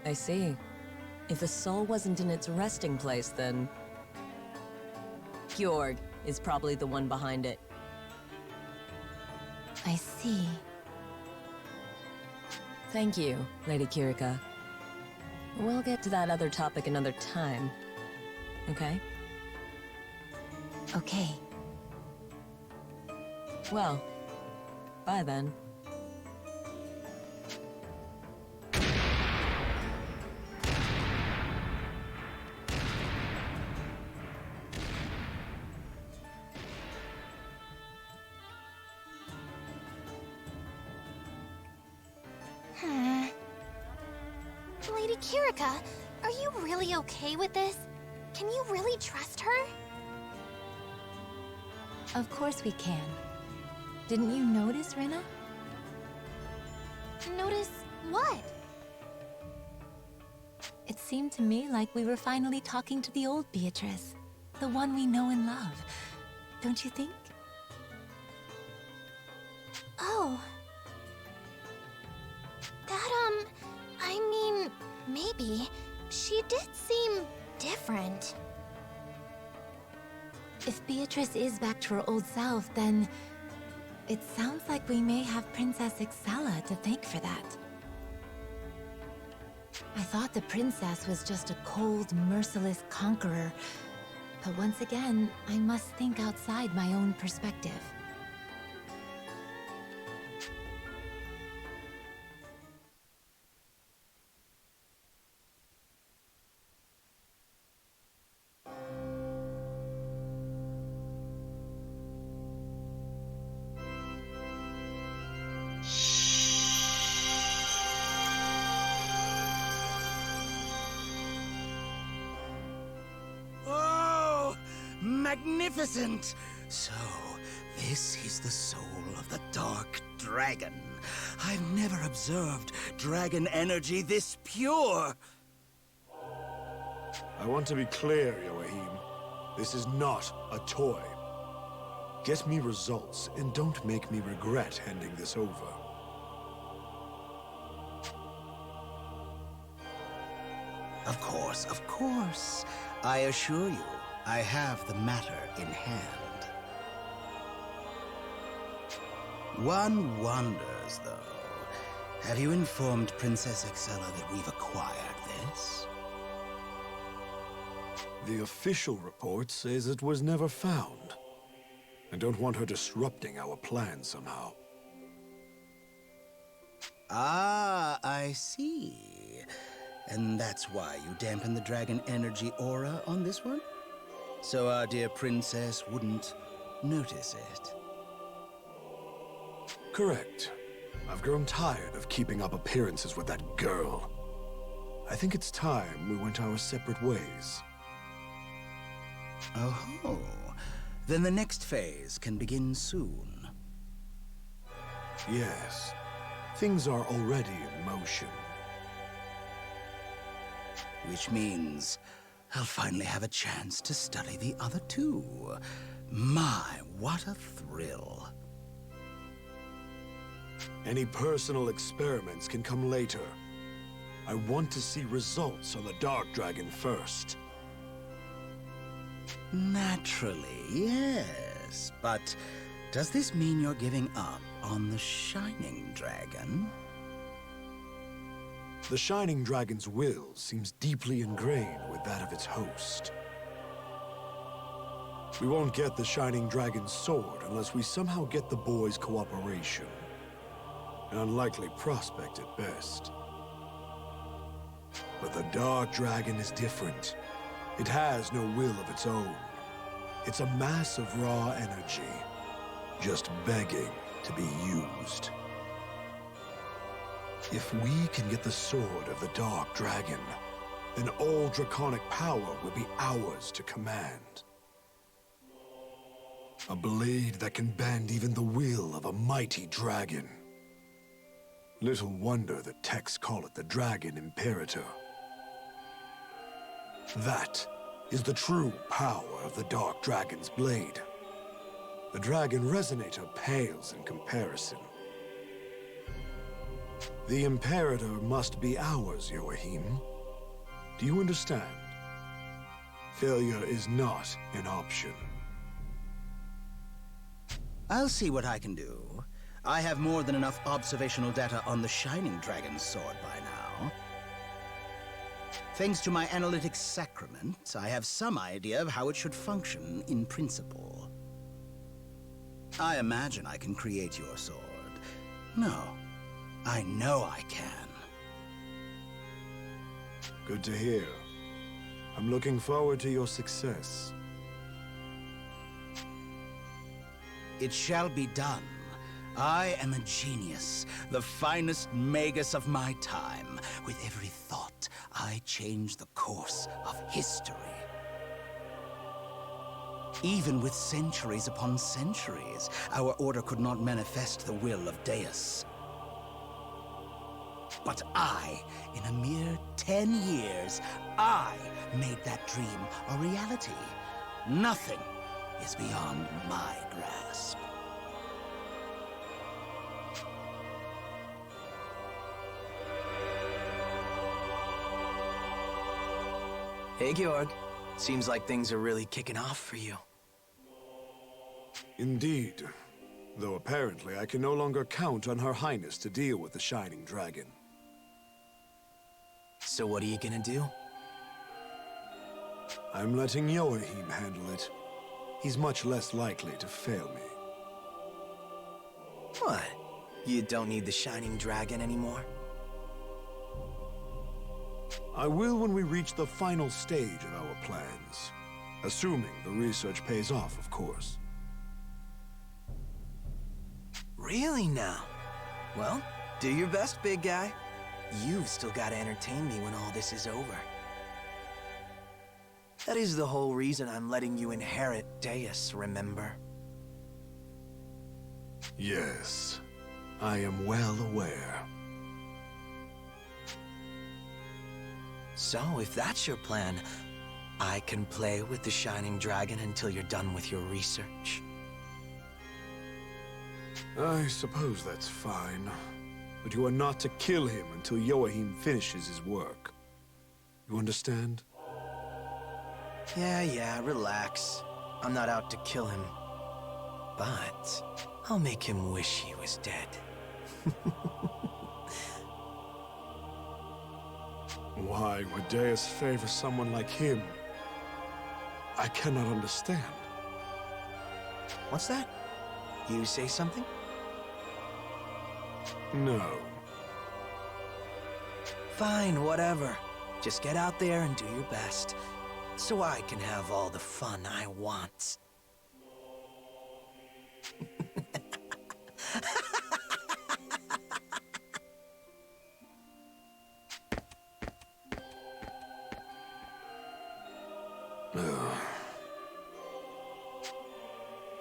I see. If the soul wasn't in its resting place, then... Georg is probably the one behind it. I see. Thank you, Lady Kirika. We'll get to that other topic another time. Okay? Okay. Well, bye then. Lady Kirika, are you really okay with this? Can you really trust her? Of course we can. Didn't you notice, Rena? Notice what? It seemed to me like we were finally talking to the old Beatrice. The one we know and love. Don't you think? Oh. That, I mean, maybe. She did seem different. If Beatrice is back to her old self, then... it sounds like we may have Princess Excella to thank for that. I thought the princess was just a cold, merciless conqueror. But once again, I must think outside my own perspective. Magnificent! So, this is the soul of the Dark Dragon. I've never observed dragon energy this pure! I want to be clear, Yoahim. This is not a toy. Get me results, and don't make me regret handing this over. Of course. I assure you, I have the matter in hand. One wonders, though. Have you informed Princess Excella that we've acquired this? The official report says it was never found. I don't want her disrupting our plans somehow. Ah, I see. And that's why you dampen the dragon energy aura on this one? So our dear princess wouldn't notice it. Correct. I've grown tired of keeping up appearances with that girl. I think it's time we went our separate ways. Oh, then the next phase can begin soon. Yes. Things are already in motion. Which means I'll finally have a chance to study the other two. My, what a thrill. Any personal experiments can come later. I want to see results on the Dark Dragon first. Naturally, yes. But does this mean you're giving up on the Shining Dragon? The Shining Dragon's will seems deeply ingrained with that of its host. We won't get the Shining Dragon's sword unless we somehow get the boys' cooperation. An unlikely prospect at best. But the Dark Dragon is different. It has no will of its own. It's a mass of raw energy, just begging to be used. If we can get the sword of the Dark Dragon, then all draconic power will be ours to command. A blade that can bend even the will of a mighty dragon. Little wonder the texts call it the Dragon Imperator. That is the true power of the Dark Dragon's blade. The Dragon Resonator pales in comparison. The Imperator must be ours, Joachim. Do you understand? Failure is not an option. I'll see what I can do. I have more than enough observational data on the Shining Dragon's sword by now. Thanks to my analytics sacrament, I have some idea of how it should function in principle. I imagine I can create your sword. No, I know I can. Good to hear. I'm looking forward to your success. It shall be done. I am a genius, the finest magus of my time. With every thought, I change the course of history. Even with centuries upon centuries, our order could not manifest the will of DEUS. But I, in a mere 10 years, I made that dream a reality. Nothing is beyond my grasp. Hey, Georg. Seems like things are really kicking off for you. Indeed. Though apparently I can no longer count on Her Highness to deal with the Shining Dragon. So what are you gonna do? I'm letting Joachim handle it. He's much less likely to fail me. What? You don't need the Shining Dragon anymore? I will when we reach the final stage of our plans. Assuming the research pays off, of course. Really now? Well, do your best, big guy. You've still gotta entertain me when all this is over. That is the whole reason I'm letting you inherit DEUS, remember? Yes, I am well aware. So, if that's your plan, I can play with the Shining Dragon until you're done with your research. I suppose that's fine. But you are not to kill him until Joachim finishes his work. You understand? Yeah, relax. I'm not out to kill him. But I'll make him wish he was dead. Why would DEUS favor someone like him? I cannot understand. What's that? You say something? No. Fine, whatever. Just get out there and do your best, so I can have all the fun I want. Ugh.